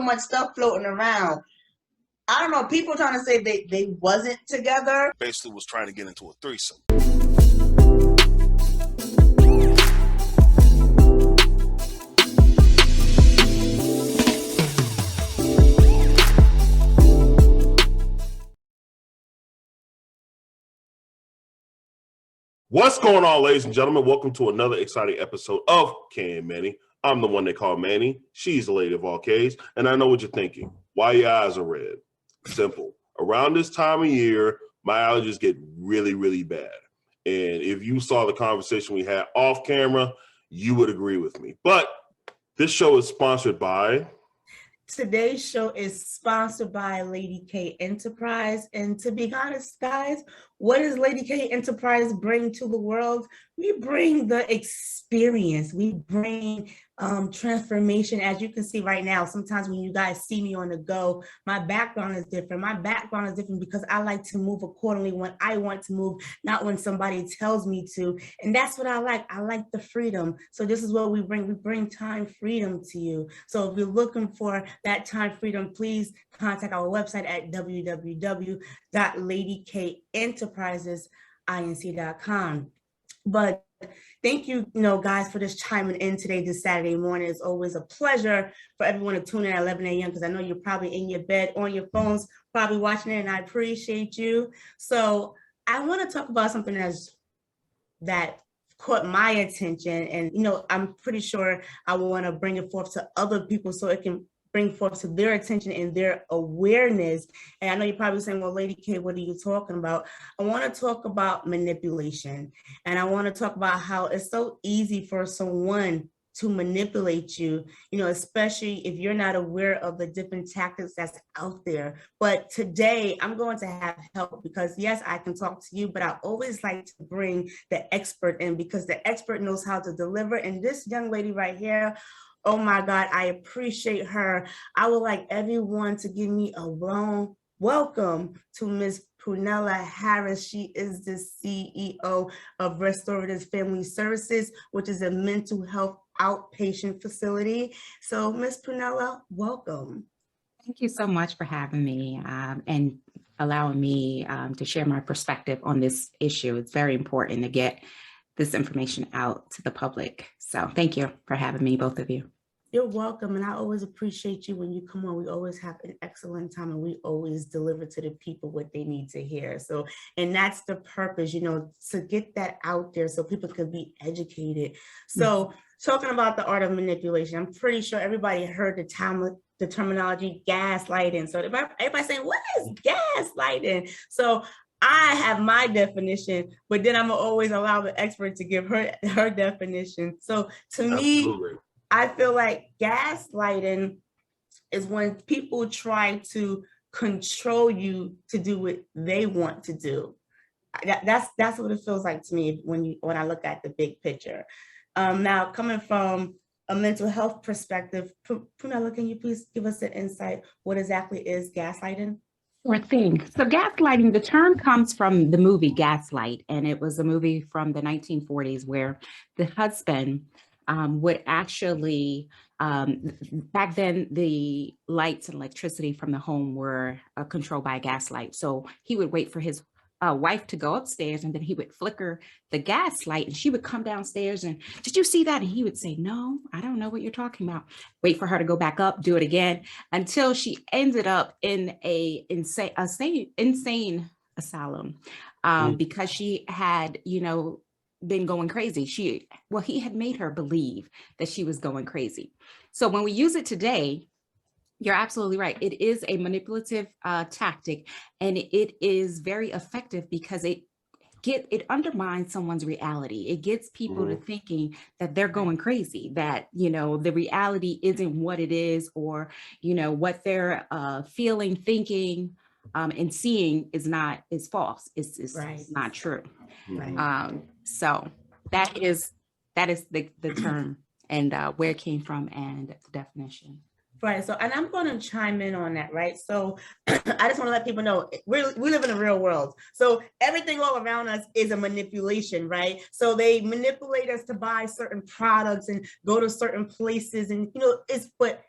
much stuff floating around. I don't know, people trying to say they wasn't together. Basically was trying to get into a threesome. What's going on, ladies and gentlemen? Welcome to another exciting episode of Kay and Manny. I'm the one they call Manny. She's the lady of all K's. And I know what you're thinking. Why your eyes are red? Simple. Around this time of year, my allergies get really, really bad. And if you saw the conversation we had off camera, you would agree with me. But this show is sponsored by... Today's show is sponsored by Lady Kay Enterprise. And to be honest, guys, what does Lady Kay Enterprise bring to the world? We bring the experience. We bring transformation. As you can see right now, sometimes when you guys see me on the go, my background is different. My background is different because I like to move accordingly when I want to move, not when somebody tells me to. And that's what I like. I like the freedom. So this is what we bring. We bring time freedom to you. So if you're looking for that time freedom, please contact our website at www.ladykyenterprisesinc.com. But thank you, guys, for just chiming in today, this Saturday morning. It's always a pleasure for everyone to tune in at 11 a.m. because I know you're probably in your bed, on your phones, probably watching it, and I appreciate you. So I want to talk about something that caught my attention, and I'm pretty sure I want to bring it forth to other people so it can bring forth to their attention and their awareness. And I know you're probably saying, well, Lady Kay, what are you talking about? I want to talk about manipulation. And I want to talk about how it's so easy for someone to manipulate you, especially if you're not aware of the different tactics that's out there. But today I'm going to have help because yes, I can talk to you, but I always like to bring the expert in because the expert knows how to deliver. And this young lady right here, oh my God, I appreciate her. I would like everyone to give me a warm welcome to Miss Prunella Harris. She is the CEO of Restorative Family Services, which is a mental health outpatient facility. So Miss Prunella, welcome. Thank you so much for having me and allowing me to share my perspective on this issue. It's very important to get this information out to the public. So thank you for having me, both of you. You're welcome. And I always appreciate you when you come on. We always have an excellent time and we always deliver to the people what they need to hear. So, and that's the purpose, to get that out there so people can be educated. So talking about the art of manipulation, I'm pretty sure everybody heard the terminology gaslighting. So everybody saying, what is gaslighting? So I have my definition, but then I'm always allow the expert to give her definition. So to me, I feel like gaslighting is when people try to control you to do what they want to do. That's what it feels like to me when I look at the big picture. Now, coming from a mental health perspective, Prunella, can you please give us an insight? What exactly is gaslighting? Sure thing. So gaslighting, the term comes from the movie Gaslight, and it was a movie from the 1940s where the husband would actually, back then the lights and electricity from the home were controlled by a gaslight. So he would wait for his wife to go upstairs and then he would flicker the gas light and she would come downstairs and, did you see that? And he would say, no, I don't know what you're talking about. Wait for her to go back up, do it again until she ended up in a insane asylum because she had, been going crazy. He had made her believe that she was going crazy. So when we use it today, you're absolutely right. It is a manipulative tactic, and it is very effective because it undermines someone's reality. It gets people to thinking that they're going crazy, that, the reality isn't what it is, or, what they're feeling, thinking, and seeing is false. It's not true. Right. So that is the term and where it came from and the definition. Right. So, and I'm going to chime in on that. Right. So I just want to let people know we live in a real world. So everything all around us is a manipulation. Right. So they manipulate us to buy certain products and go to certain places. And, but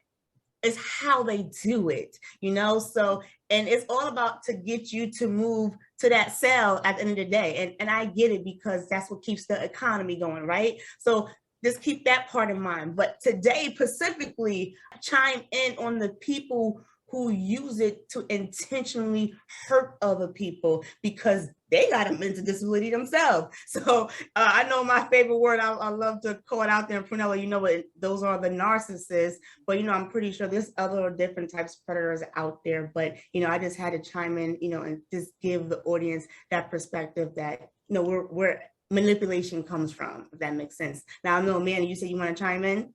it's how they do it, so, and it's all about to get you to move to that sale at the end of the day. And I get it, because that's what keeps the economy going, right? So just keep that part in mind. But today, specifically, chime in on the people who use it to intentionally hurt other people because they got a mental disability themselves. So I know my favorite word, I love to call it out there, Prunella, what, those are the narcissists, but I'm pretty sure there's other different types of predators out there. But I just had to chime in, and just give the audience that perspective that where manipulation comes from, if that makes sense. Now I know, Manny, you said you want to chime in.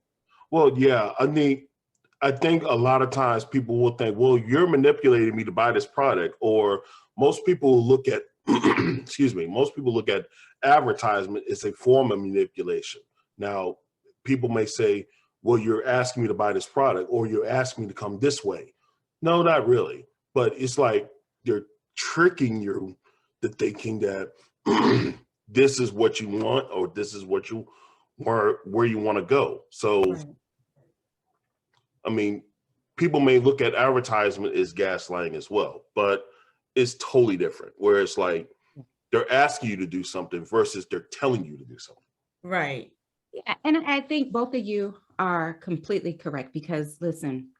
Well, yeah, I think a lot of times people will think, well, you're manipulating me to buy this product, or most people look at, excuse me, most people look at advertisement as a form of manipulation. Now, people may say, well, you're asking me to buy this product, or you're asking me to come this way. No, not really. But it's like they're tricking you to thinking that this is what you want, or this is what you where you want to go. So, Right. I mean, people may look at advertisement as gaslighting as well, but it's totally different. Where it's like they're asking you to do something versus they're telling you to do something. Right. Yeah, and I think both of you are completely correct, because listen,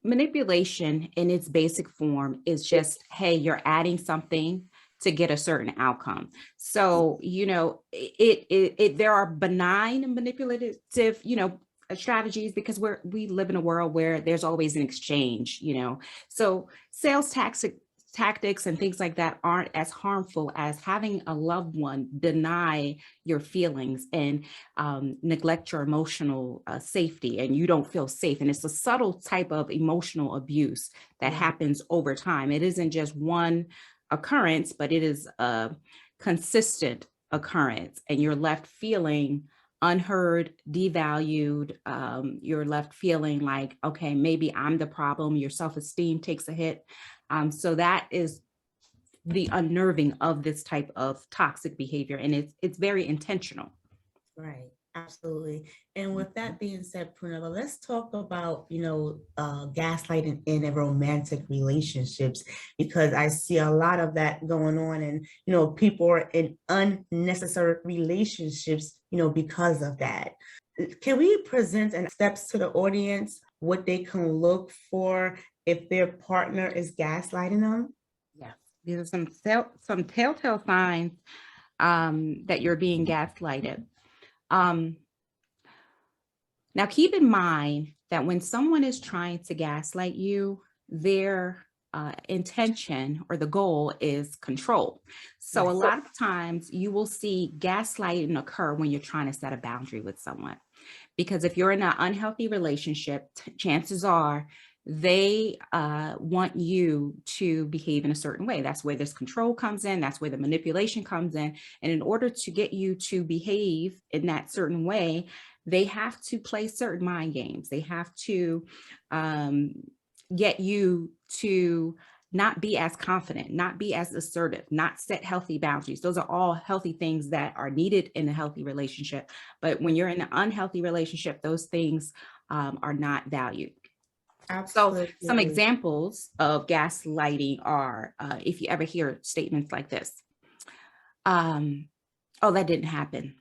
manipulation in its basic form is just, hey, you're adding something to get a certain outcome. So, there are benign manipulative, strategies, because we live in a world where there's always an exchange, so sales tactics and things like that aren't as harmful as having a loved one deny your feelings and neglect your emotional safety, and you don't feel safe. And it's a subtle type of emotional abuse that happens over time. It isn't just one occurrence, but it is a consistent occurrence, and you're left feeling unheard, devalued. You're left feeling like, okay, maybe I'm the problem. Your self-esteem takes a hit. So that is the unnerving of this type of toxic behavior, and it's very intentional. Right. Absolutely. And with that being said, Prunella, let's talk about, gaslighting in a romantic relationships, because I see a lot of that going on, and, people are in unnecessary relationships, because of that. Can we present and steps to the audience, what they can look for if their partner is gaslighting them? Yes, these are some telltale signs that you're being gaslighted. Now, keep in mind that when someone is trying to gaslight you, their intention or the goal is control. So a lot of times you will see gaslighting occur when you're trying to set a boundary with someone. Because if you're in an unhealthy relationship, chances are they want you to behave in a certain way. That's where this control comes in. That's where the manipulation comes in. And in order to get you to behave in that certain way, they have to play certain mind games. They have to get you to not be as confident, not be as assertive, not set healthy boundaries. Those are all healthy things that are needed in a healthy relationship. But when you're in an unhealthy relationship, those things are not valued. Absolutely. So some examples of gaslighting are, if you ever hear statements like this, oh, that didn't happen.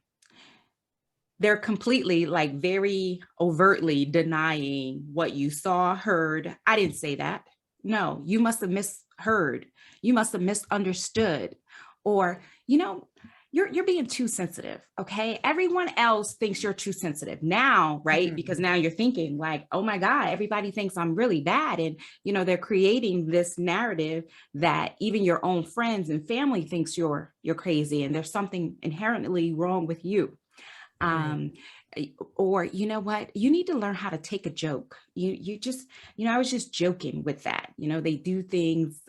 They're completely, like, very overtly denying what you saw, heard. I didn't say that. No, you must have misheard. You must have misunderstood. Or, you're being too sensitive. Okay. Everyone else thinks you're too sensitive now, right? Mm-hmm. Because now you're thinking like, oh my God, everybody thinks I'm really bad. And, they're creating this narrative that even your own friends and family thinks you're crazy and there's something inherently wrong with you. Or, what, you need to learn how to take a joke. You just, I was just joking with that. They do things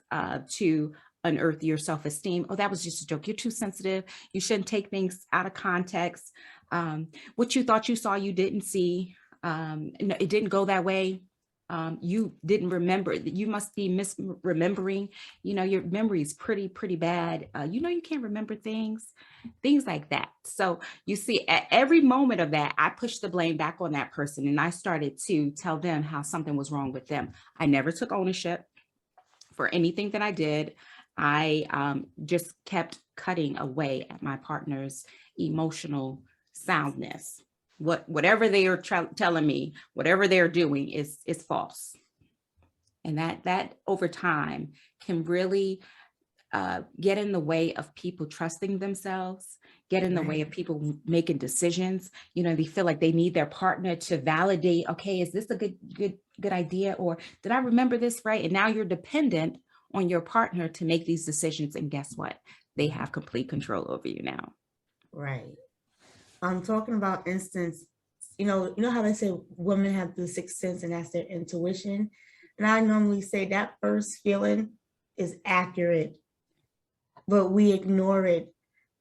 to unearth your self-esteem. Oh, that was just a joke. You're too sensitive. You shouldn't take things out of context. What you thought you saw, you didn't see. No, it didn't go that way. you didn't remember, that you must be misremembering, your memory is pretty bad. You can't remember things like that. So you see, at every moment of that, I pushed the blame back on that person, and I started to tell them how something was wrong with them. I never took ownership for anything that I did. I just kept cutting away at my partner's emotional soundness. Whatever they are telling me, whatever they're doing is false. And that over time can really get in the way of people trusting themselves, get in the way of people making decisions. They feel like they need their partner to validate, okay, is this a good idea? Or did I remember this right? And now you're dependent on your partner to make these decisions. And guess what? They have complete control over you now. Right. I'm talking about instance, you know how they say women have the sixth sense and that's their intuition. And I normally say that first feeling is accurate, but we ignore it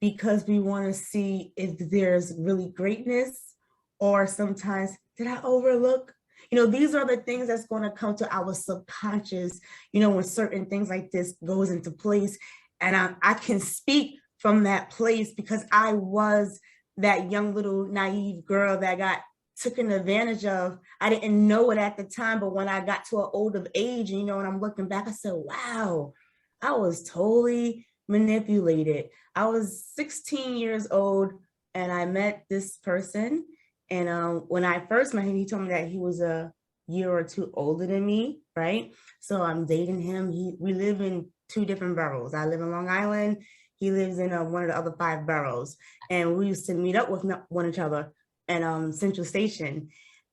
because we want to see if there's really greatness, or sometimes did I overlook? These are the things that's going to come to our subconscious, when certain things like this goes into place. And I can speak from that place because I was that young little naive girl that got taken advantage of. I didn't know it at the time, but when I got to an older age, and I'm looking back, I said, wow, I was totally manipulated. I was 16 years old and I met this person. And when I first met him, he told me that he was a year or two older than me, right? So I'm dating him. We live in 2 different boroughs. I live in Long Island. He lives in one of the other 5 boroughs. And we used to meet up with one another at Central Station.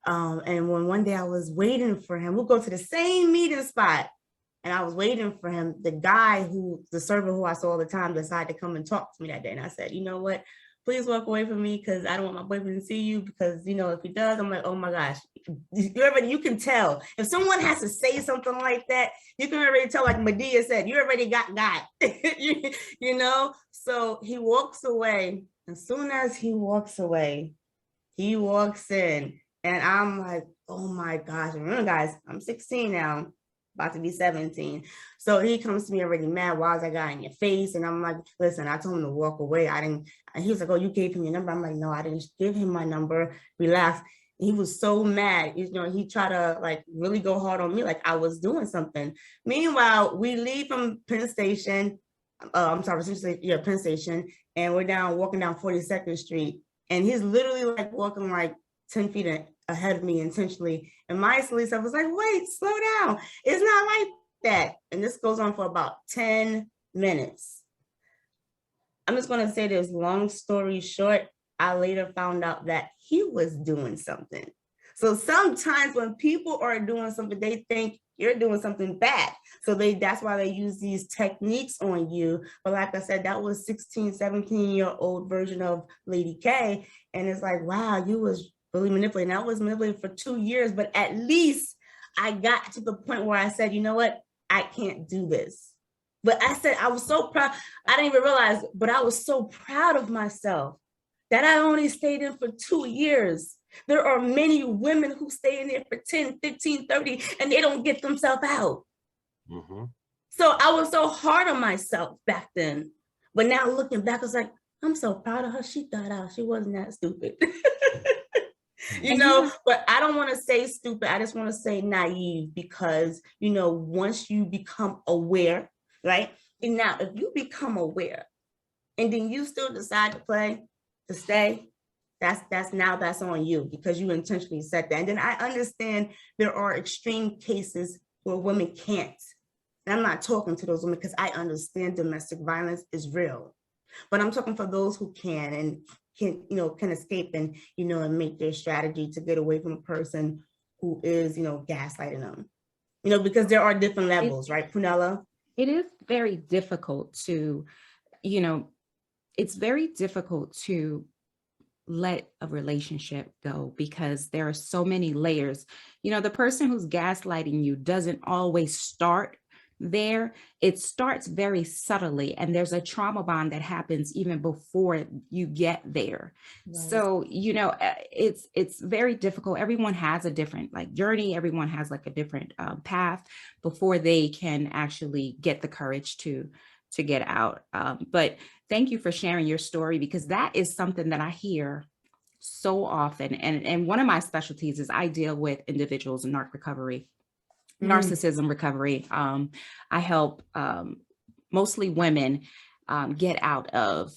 And when one day I was waiting for him, we'll go to the same meeting spot. And I was waiting for him. The server who I saw all the time, decided to come and talk to me that day. And I said, you know what? Please walk away from me because I don't want my boyfriend to see you, because, if he does, I'm like, oh my gosh, you can tell. If someone has to say something like that, you can already tell, like Medea said, you already got. So he walks away. As soon as he walks away, he walks in and I'm like, oh my gosh. Remember, guys, I'm 16 now, about to be 17. So he comes to me already mad. Why is that guy in your face? And I'm like, listen, I told him to walk away. And he was like, oh, you gave him your number. I'm like, no, I didn't give him my number. Relax. And he was so mad. He tried to really go hard on me, like I was doing something. Meanwhile, we leave from Penn Station. Penn Station. And we're walking down 42nd Street. And he's literally walking 10 feet ahead of me intentionally. And my silly self was like, wait, slow down. It's not like that. And this goes on for about 10 minutes. I'm just going to say this, long story short, I later found out that he was doing something. So sometimes when people are doing something, they think you're doing something bad. So that's why they use these techniques on you. But like I said, that was 16, 17-year-old version of Lady Kay. And it's like, wow, you was really manipulated. And I was manipulated for 2 years, but at least I got to the point where I said, you know what? I can't do this. But I said, I was so proud. I didn't even realize, but I was so proud of myself that I only stayed in for 2 years. There are many women who stay in there for 10, 15, 30, and they don't get themselves out. Mm-hmm. So I was so hard on myself back then. But now looking back, I was like, I'm so proud of her. She got out. She wasn't that stupid. But I don't want to say stupid. I just want to say naive, because, once you become aware, right? And now if you become aware and then you still decide to stay, that's on you, because you intentionally said that. And then I understand there are extreme cases where women can't. And I'm not talking to those women because I understand domestic violence is real. But I'm talking for those who can and can escape and, and make their strategy to get away from a person who is, gaslighting them. Because there are different levels, right, Prunella? It is very difficult to, it's very difficult to let a relationship go because there are so many layers. The person who's gaslighting you doesn't always start there, it starts very subtly, and there's a trauma bond that happens even before you get there. Right. So, you know, it's very difficult. Everyone has a different like journey. Everyone has like a different path before they can actually get the courage to get out. But thank you for sharing your story, because that is something that I hear so often. And one of my specialties is I deal with individuals in narcissism recovery. I help mostly women get out of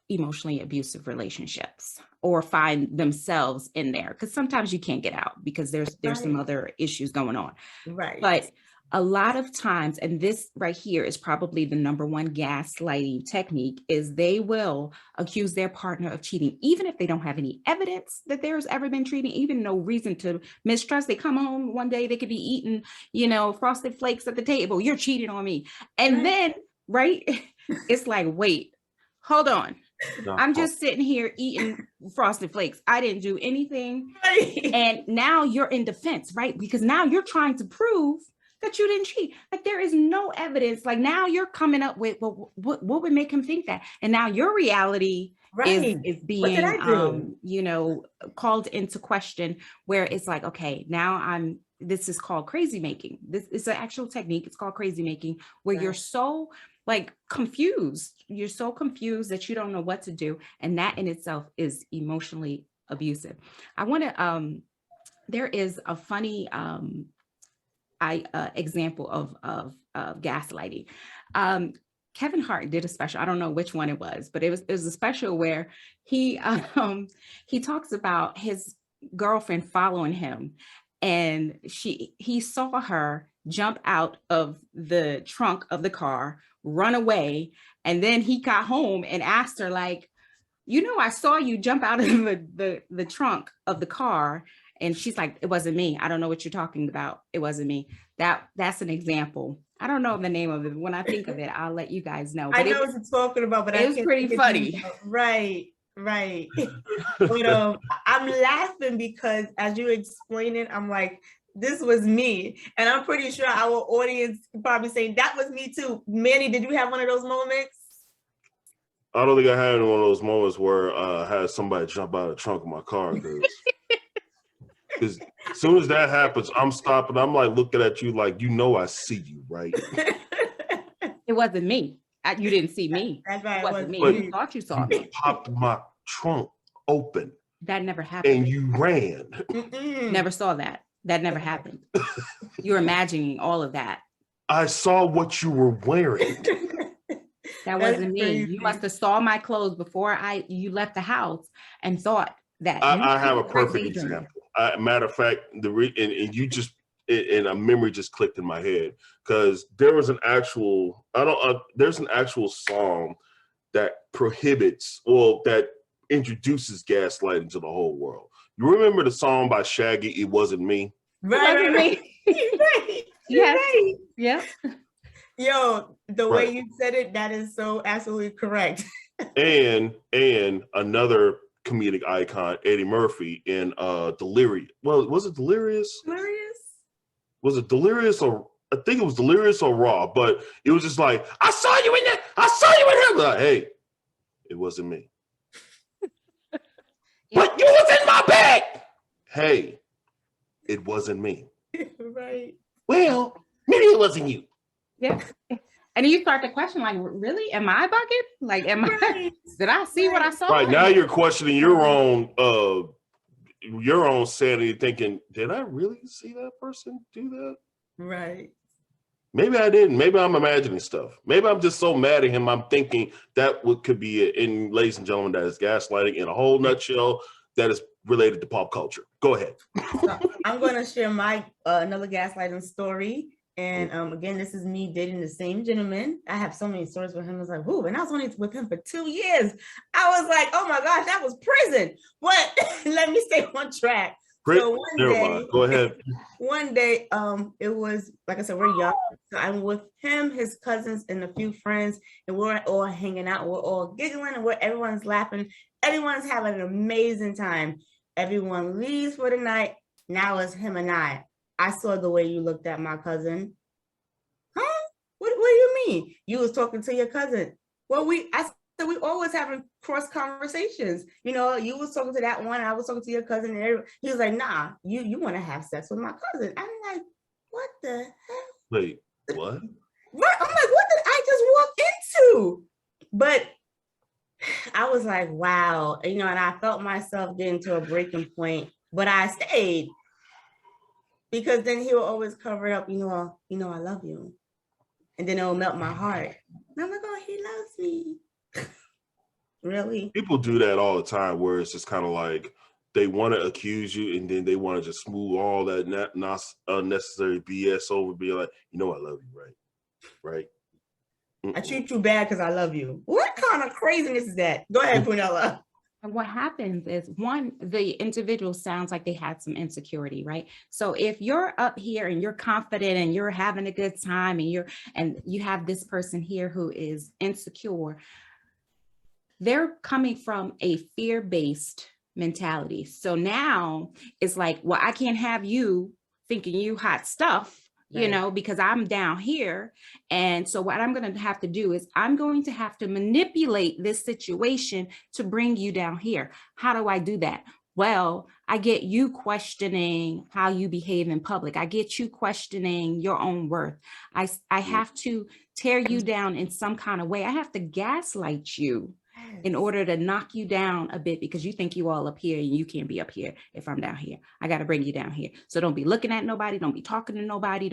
emotionally abusive relationships or find themselves in there, because sometimes you can't get out because there's some other issues going on. Right. But a lot of times, and this right here is probably the number one gaslighting technique, is they will accuse their partner of cheating, even if they don't have any evidence that there's ever been cheating, even no reason to mistrust. They come home one day, they could be eating, you know, frosted flakes at the table. You're cheating on me. And then, right, it's like, wait, hold on. I'm just sitting here eating frosted flakes. I didn't do anything. Right. And now you're in defense, right? Because now you're trying to prove that you didn't cheat. Like there is no evidence. Like now you're coming up with, well, what would make him think that? And now your reality is being, you know, called into question, where it's like, okay, now this is called crazy making. This is an actual technique. It's called crazy making, where you're so like confused. You're so confused that you don't know what to do. And that in itself is emotionally abusive. I want to, there is a funny, example of gaslighting. Kevin Hart did a special. I don't know which one it was, but it was a special where he talks about his girlfriend following him, and he saw her jump out of the trunk of the car, run away, and then he got home and asked her, like, you know, I saw you jump out of the trunk of the car. And she's like, it wasn't me. I don't know what you're talking about. It wasn't me. That's an example. I don't know the name of it. When I think of it, I'll let you guys know. But I know what you're talking about, but it was pretty funny. Right. But I'm laughing because as you explain it, I'm like, this was me. And I'm pretty sure our audience could probably say that was me too. Manny, did you have one of those moments? I don't think I had one of those moments where I had somebody jump out of the trunk of my car. Because as soon as that happens, I'm stopping. I'm like looking at you like, you know, I see you, right? It wasn't me. You didn't see me. That's right. It wasn't me. You thought you saw me. Popped my trunk open. That never happened. And you ran. Never saw that. That never happened. You're imagining all of that. I saw what you were wearing. That wasn't me. You must have saw my clothes before you left the house and thought that. I have a perfect example. Matter of fact, and a memory just clicked in my head, because there was an actual there's an actual song that prohibits, that introduces gaslighting to the whole world. You remember the song by Shaggy, It Wasn't Me? Right. Yes. Right. Yeah. Yo, the way you said it, that is so absolutely correct. and another comedic icon, Eddie Murphy, in Delirious. Well, was it Delirious? Was it Delirious, or I think it was Delirious or Raw? But it was just like, I saw you in there. I saw you in there. Like, hey, it wasn't me. But you was in my bed. Hey, it wasn't me. Right. Well, maybe it wasn't you. Yeah. And you start to question, like, really? Am I bugging? Like, did I see what I saw? Right, now you're questioning your own sanity, thinking, did I really see that person do that? Right. Maybe I didn't. Maybe I'm imagining stuff. Maybe I'm just so mad at him, I'm thinking that could be it. And ladies and gentlemen, that is gaslighting in a whole nutshell that is related to pop culture. Go ahead. So I'm going to share my another gaslighting story. And again, this is me dating the same gentleman. I have so many stories with him. I was like, whoo, and I was only with him for 2 years. I was like, oh my gosh, that was prison. But let me stay on track. So go ahead. One day, it was, like I said, we're young. So I'm with him, his cousins, and a few friends, and we're all hanging out. We're all giggling, and everyone's laughing. Everyone's having an amazing time. Everyone leaves for the night. Now it's him and I. I saw the way you looked at my cousin. Huh? mean? You was talking to your cousin. Well, I said we always having cross conversations. You know, you was talking to that one, I was talking to your cousin, and he was like, nah, you want to have sex with my cousin. I'm like, what the hell? Wait, what? What? I'm like, what did I just walk into? But I was like, wow, you know, and I felt myself getting to a breaking point, but I stayed because then he will always cover it up, I love you. And then it'll melt my heart. And I'm like, oh, he loves me. Really? People do that all the time where it's just kind of like they want to accuse you and then they want to just smooth all that unnecessary BS over, be like, I love you, right? Right? I treat you bad because I love you. What kind of craziness is that? Go ahead, Prunella. And what happens is, one, the individual sounds like they had some insecurity, right? So if you're up here and you're confident and you're having a good time and you have this person here who is insecure, they're coming from a fear-based mentality. So now it's like, well, I can't have you thinking you hot stuff, Right. because I'm down here. And so what I'm going to have to do is I'm going to have to manipulate this situation to bring you down here. How do I do that? Well, I get you questioning how you behave in public. I get you questioning your own worth. I have to tear you down in some kind of way. I have to gaslight you in order to knock you down a bit because you think you all up here and you can't be up here if I'm down here. I got to bring you down here. So don't be looking at nobody. Don't be talking to nobody.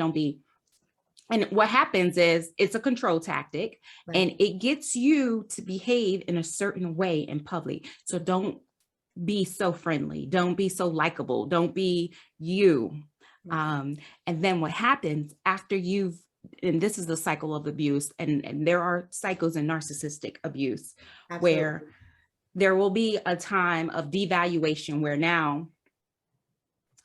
And what happens is it's a control tactic, right? And it gets you to behave in a certain way in public. So don't be so friendly. Don't be so likable. Don't be you. And then what happens after and this is the cycle of abuse, and there are cycles in narcissistic abuse. Absolutely. Where there will be a time of devaluation where now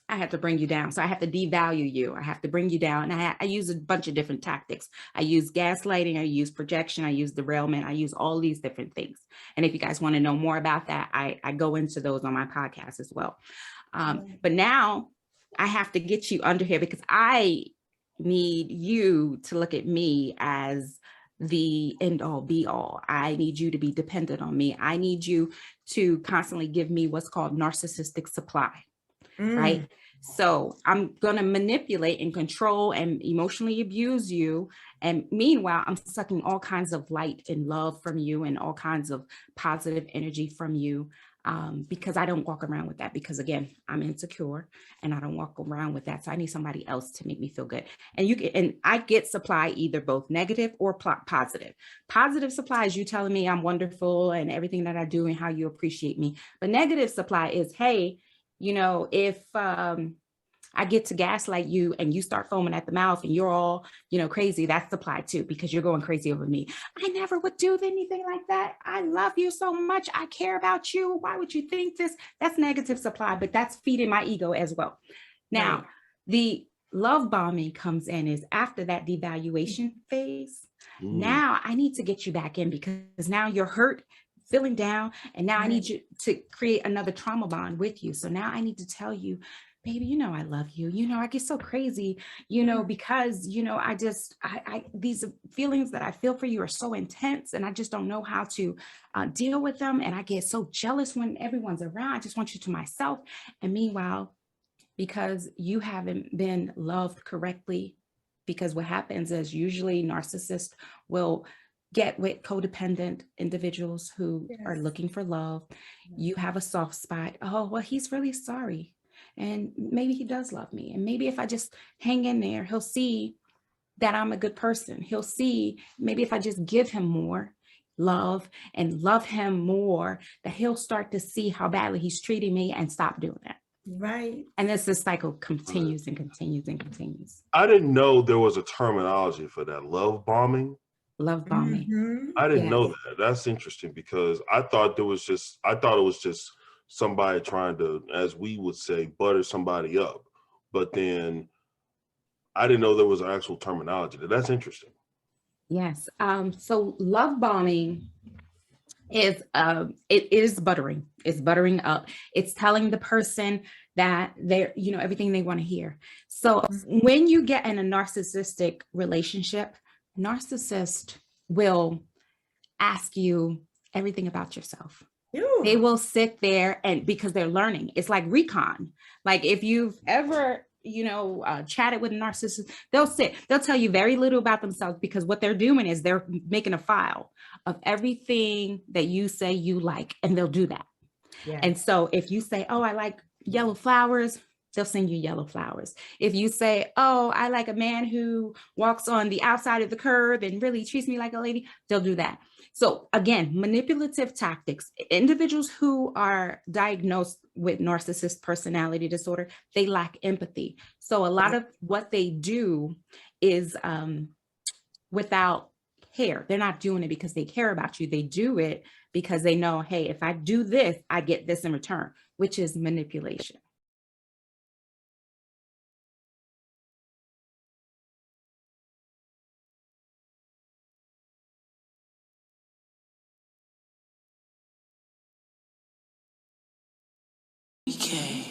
I have to bring you down. So I have to devalue you. I have to bring you down. And I use a bunch of different tactics. I use gaslighting. I use projection. I use derailment. I use all these different things. And if you guys want to know more about that, I go into those on my podcast as well. But now I have to get you under here because I need you to look at me as the end all be all. I need you to be dependent on me. I need you to constantly give me what's called narcissistic supply, right? So I'm going to manipulate and control and emotionally abuse you. And meanwhile, I'm sucking all kinds of light and love from you and all kinds of positive energy from you. Because I don't walk around with that because again, I'm insecure and I don't walk around with that. So I need somebody else to make me feel good. And I get supply either both negative or positive. Positive supply is you telling me I'm wonderful and everything that I do and how you appreciate me. But negative supply is, hey, if I get to gaslight you and you start foaming at the mouth and you're all, crazy, that's supply too, because you're going crazy over me. I never would do anything like that. I love you so much. I care about you. Why would you think this? That's negative supply, but that's feeding my ego as well. Now, right. The love bombing comes in is after that devaluation phase. Now I need to get you back in because now you're hurt, feeling down. And now I need you to create another trauma bond with you. So now I need to tell you, baby, I love you. I get so crazy, because, I these feelings that I feel for you are so intense and I just don't know how to deal with them. And I get so jealous when everyone's around. I just want you to myself. And meanwhile, because you haven't been loved correctly, because what happens is usually narcissists will get with codependent individuals who are looking for love. You have a soft spot. Oh, well, he's really sorry. And maybe he does love me. And maybe if I just hang in there, he'll see that I'm a good person. He'll see maybe if I just give him more love and love him more, that he'll start to see how badly he's treating me and stop doing that. Right. And this cycle continues and continues and continues. I didn't know there was a terminology for that. Love bombing. Love bombing. I didn't know that. That's interesting because I thought it was just somebody trying to, as we would say, butter somebody up. But then I didn't know there was an actual terminology. That's interesting. Yes. So love bombing is it is buttering. It's buttering up. It's telling the person that they're, everything they want to hear. So when you get in a narcissistic relationship, narcissist will ask you everything about yourself. Ew. They will sit there and because they're learning. It's like recon. Like if you've ever, chatted with a narcissist, they'll tell you very little about themselves because what they're doing is they're making a file of everything that you say you like, and they'll do that. Yeah. And so if you say, oh, I like yellow flowers, they'll send you yellow flowers. If you say, oh, I like a man who walks on the outside of the curb and really treats me like a lady, they'll do that. So again, manipulative tactics. Individuals who are diagnosed with narcissist personality disorder, they lack empathy. So a lot of what they do is without care. They're not doing it because they care about you. They do it because they know, hey, if I do this, I get this in return, which is manipulation. Lady Kay